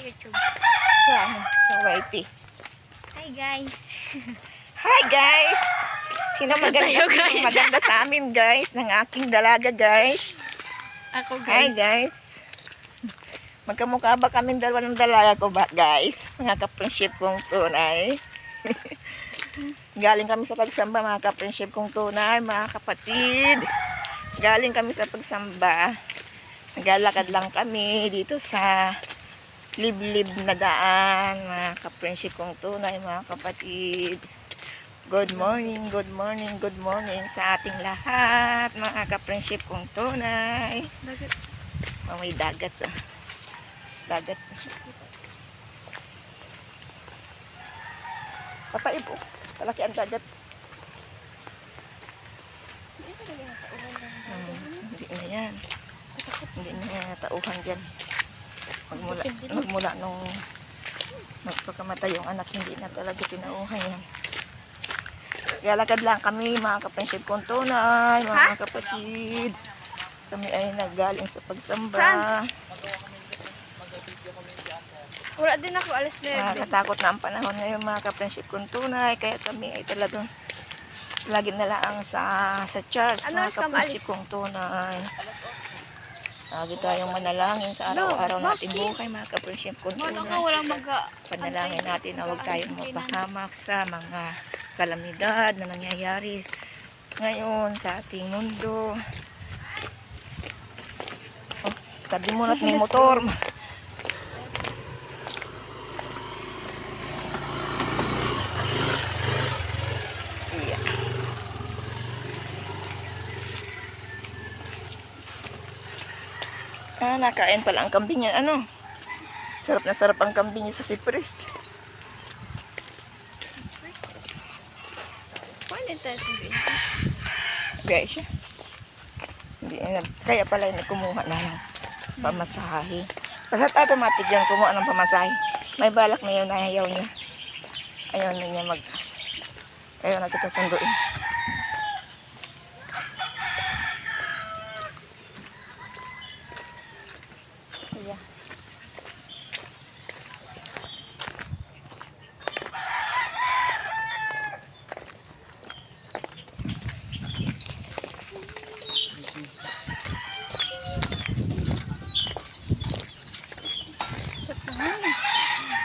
YouTube. Sa YT. Hi guys. Hi guys! Sino maganda, tayo, sino guys. maganda sa amin guys, ng aking dalaga guys. Ako guys. Hi guys! Magkamukha ba kaming dalawa ng dalaga ko ba guys? Mga ka-friendship kong tunay. Galing kami sa pagsamba mga ka-friendship kong tunay, mga kapatid. Galing kami sa pagsamba. Naglalakad lang kami dito sa liblib na daan, mga ka-friendship kong tunay, mga kapatid. Good morning, good morning, good morning sa ating lahat, mga ka-friendship kong tunay. Dagat. Oh, may dagat. Dagat. Papaibo. Palaki ang dagat. Hindi na yan. Hindi na yan natauhan dyan. Magmula nung magpakamatay yung anak, hindi na talaga tinauhan yan. Lalakad lang kami mga ka-friendship kong tunay, mga kapatid. Kami ay naggaling sa pagsamba. Saan? Wala din ako, alas 9. Nakakatakot na ang panahon ngayon mga ka-friendship kong tunay. Kaya kami ay talagang lagi na lang sa church, Ano mga oras ka ka-friendship maalis? kong tunay. Lagi tayong manalangin sa araw-araw nating buhay mga ka-friendship kong Ano ka, tunay. walang Panalangin natin na huwag tayong mapahamak sa mga kalamidad na nangyayari ngayon sa ating mundo. Oh, tabi mo na't may motor. Yeah. Nakain pala ang kambing yan. Ano? Sarap na sarap ang kambing niya sa Cypress. Paano tayo sabihin? Gaya siya. Hindi, kaya pala yung kumuha na ng pamasahe. Basta automatic yan, kumuha ng pamasahe. May balak na yun na ayaw niya. Ayaw na niya ayaw na kita sunduin. Yeah.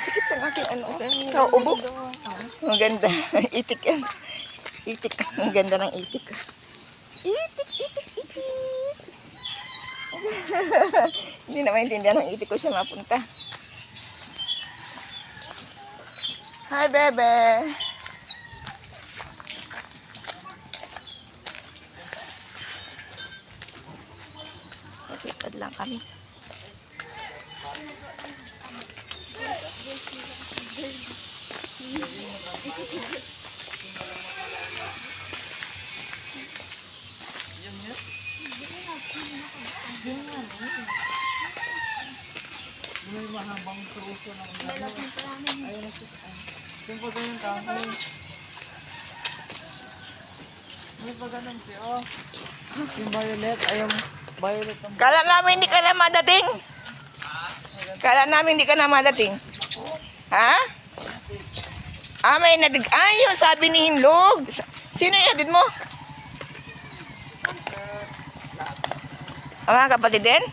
Sikit ang aking ano. Kaubo. Ang ganda. Itik yan. Itik. Ang ganda ng itik. Itik, itik, itik. Hindi na maintindihan ng itik ko siya mapunta. Hi, bebe. Matutad lang kami. Yung violet, ayaw violet ang Kala namin hindi ka na madating. Kala namin hindi ka na madating. Ha? May nadig. Yung sabi ni Hinlog. Sino yung nadig mo? Mga kapatid din?